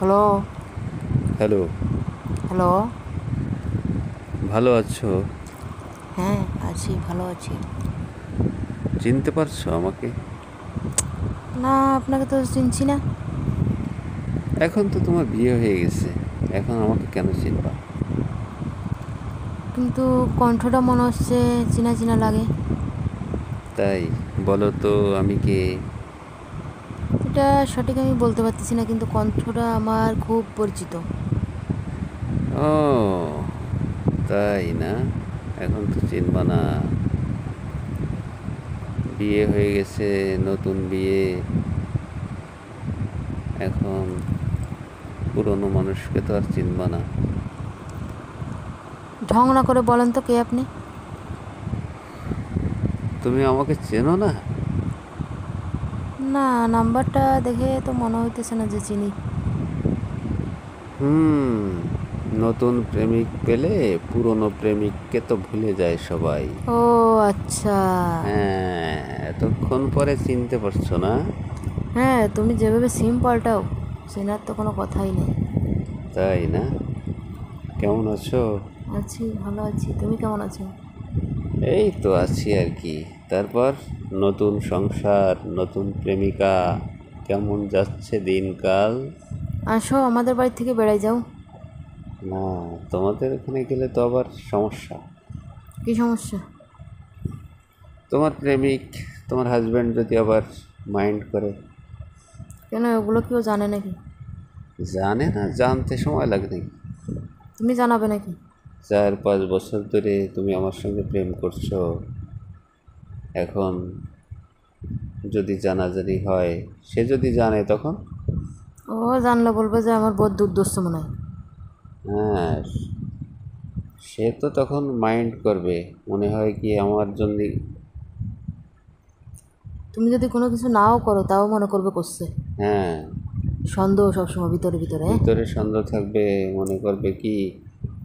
Hello. Hello. Hello. ভালো আছো? হ্যাঁ, আছি, ভালো আছি। চিনতে পারছো আমাকে? না, আপনাকে তো চিনছি না। এখন তো তোমার বিয়ে হয়ে গেছে, এখন আমাকে কেন চিনবা? কিন্তু কণ্ঠটা মনে হচ্ছে চেনা চেনা লাগে। তাই বলো তো আমি কে? এটা সঠিক আমি বলতে পারতেছি না, কিন্তু কণ্ঠটা আমার খুব পরিচিত। ও তাই না? এখন তো চিনবা না। বিয়ে হয়ে গেছে, নতুন বিয়ে। এখন পুরনো মানুষকে তো আর চিনবা না। ঢং না করে বলেন তো কে আপনি? তুমি আমাকে চেনো না? না, নাম্বারটা দেখে তো মনে হইতেছে না যে চিনি। নতুন প্রেমিক পেলে পুরনো প্রেমিককে তো ভুলে যায় সবাই। ও আচ্ছা। হ্যাঁ, এতক্ষণ পরে চিনতে পারছো না? হ্যাঁ, তুমি যেভাবে সিম পাল্টাও, চেনার তো কোনো কথাই নেই। তাই না? কেমন আছো? আছি, ভালো আছি। তুমি কেমন আছো? এই তো আছি আর কি। তারপর নতুন সংসার, নতুন প্রেমিকা, কেমন যাচ্ছে দিনকাল? আসো আমাদের বাড়ি থেকে বেড়াই যাও। না, তোমাদের ওখানে গেলে তো আবার সমস্যা। কি সমস্যা? তোমার প্রেমিক, তোমার হাজব্যান্ড যদি আবার মাইন্ড করে। কেন, ওগুলো কেউ জানে নাকি? জানে না, জানতে সময় লাগে নাকি? তুমি জানাবে নাকি? 4-5 বছর ধরে তুমি আমার সঙ্গে প্রেম করছো, এখন যদি জানাজানি হয়, সে যদি জানে তখন? ও জানলে বলবে যে আমার বহুত দুর্দর্শ মনে হয়। হ্যাঁ, সে তো তখন মাইন্ড করবে, মনে হয় কি আমার জন্যে। তুমি যদি কোনো কিছু নাও করো তাও মনে করবে করছে। হ্যাঁ, সন্দেহ সবসময় ভিতরে ভিতরে। ভিতরে সন্দেহ থাকবে, মনে করবে কি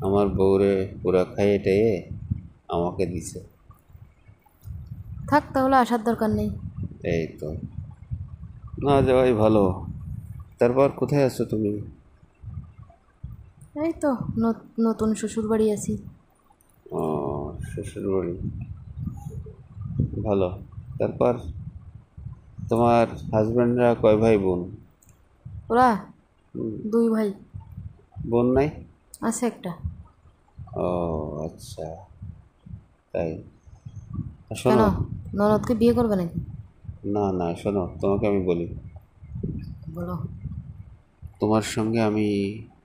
আমার বউরে পুরা খাইয়ে টাইয়ে আমাকে দিছে। থাক তাহলে আসার দরকার নেই। এই তো, না যাওয়াই ভালো। তারপর কোথায় আছো তুমি? এই তো নতুন শ্বশুর বাড়ি আছি। ও, শ্বশুরবাড়ি, ভালো। তারপর তোমার হাজব্যান্ডরা কয় ভাই বোন? ওরা হুম, 2 ভাই। বোন নাই? আছে একটা। ও আচ্ছা, তাই। কেন, শোনো, ননদকে বিয়ে করবে নাকি? না না, শোনো তোমাকে আমি বলি। বলো। তোমার সঙ্গে আমি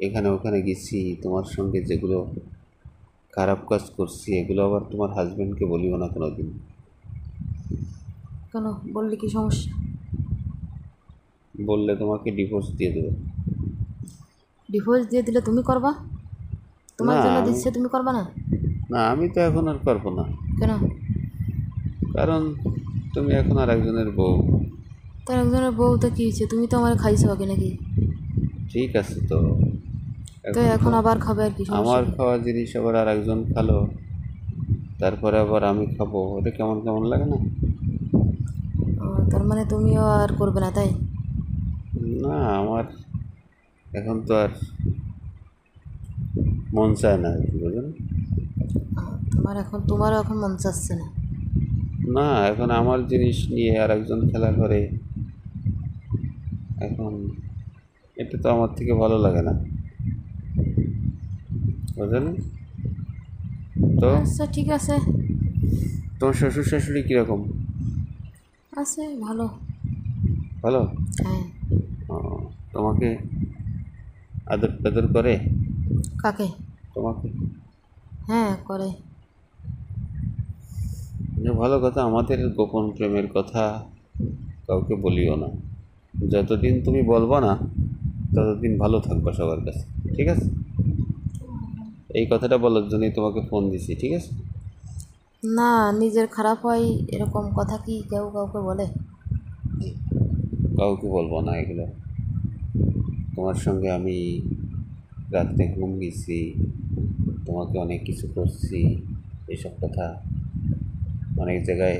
এখানে ওখানে গেছি, তোমার সঙ্গে যেগুলো খারাপ কাজ করছি এগুলো আবার তোমার হাজব্যান্ডকে বলিও না কোনোদিন। কেন, বললে কি সমস্যা? বললে তোমাকে ডিভোর্স দিয়ে দেবে। ডিভোর্স দিয়ে দিলে তুমি করবা? তোমার না জন্য আমি, দিচ্ছে, তুমি করবা না? না আমি তো এখন আর পারবো না। কেন? কারণ তুমি এখন আর একজনের বউ। তার একজনের বউ তো কি হয়েছে, তুমি তো আমার খাইছো আগে নাকি? ঠিক আছে তো, তো এখন তো এখন আবার খাবে, আর কি সমস্যা আমার কি? খাওয়া জিনিস আবার আর একজন খালো, তারপরে আবার আমি খাবো, এটা কেমন কেমন লাগে না? তার মানে তুমিও আর করবে না, তাই? না আমার এখন তো আর মন চায় না আর কি, বুঝলেন? তোমারও এখন মন চাচ্ছে না? না, এখন আমার জিনিস নিয়ে আর একজন খেলা করে, এখন এটা তো আমার থেকে ভালো লাগে না, বুঝলেন? তো আচ্ছা ঠিক আছে। তোমার শ্বশুর শাশুড়ি কীরকম? আছে ভালো। ভালো? হ্যাঁ। ও, তোমাকে আদর টাদর করে? কাকে? তোমাকে? হ্যাঁ করে। ভালো কথা, আমাদের গোপন প্রেমের কথা কাউকে বলিও না। যতদিন তুমি বলবো না ততদিন ভালো থাকবা সবার কাছে, ঠিক আছে? এই কথাটা বলার জন্যই তোমাকে ফোন দিছি, ঠিক আছে? না, নিজের খারাপ হয় এরকম কথা কি কেউ কাউকে বলে? কাউকে বলবো না এগুলো। তোমার সঙ্গে আমি রাত্রে ঘুম গেছি, তোমাকে অনেক কিছু করছি, এসব কথা অনেক জায়গায়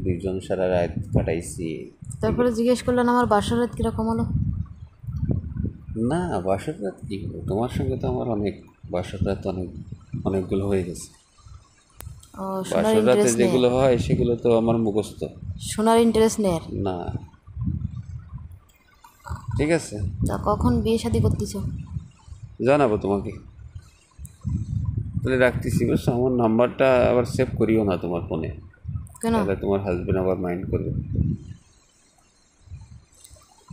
দুইজন সারা রাত কাটাইছি। তারপরে এগুলো জিজ্ঞেস করলেন আমার বাসর রাত কীরকম হলো? না, বাসর রাত কী হবে? তোমার সঙ্গে তো আমার বাসর রাত অনেকগুলো হয়ে গেছে। ও শোনার বাসর রাতে ইন্টারেস্ট নেই, যেগুলো হয় সেগুলো তো আমার মুখস্থ। শোনার ইন্টারেস্ট নেই আর। না, ঠিক আছে, তা কখন বিয়ে শাদী করতেছো? জানাবো তোমাকে। তাহলে রাখতেছি, বুঝছো? আমার নাম্বারটা আবার সেভ করিও না তোমার ফোনে, কেন? তাহলে তোমার হাজবেন্ড আবার মাইন্ড করবে।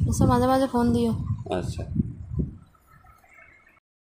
আচ্ছা মাঝে মাঝে ফোন দিও। আচ্ছা।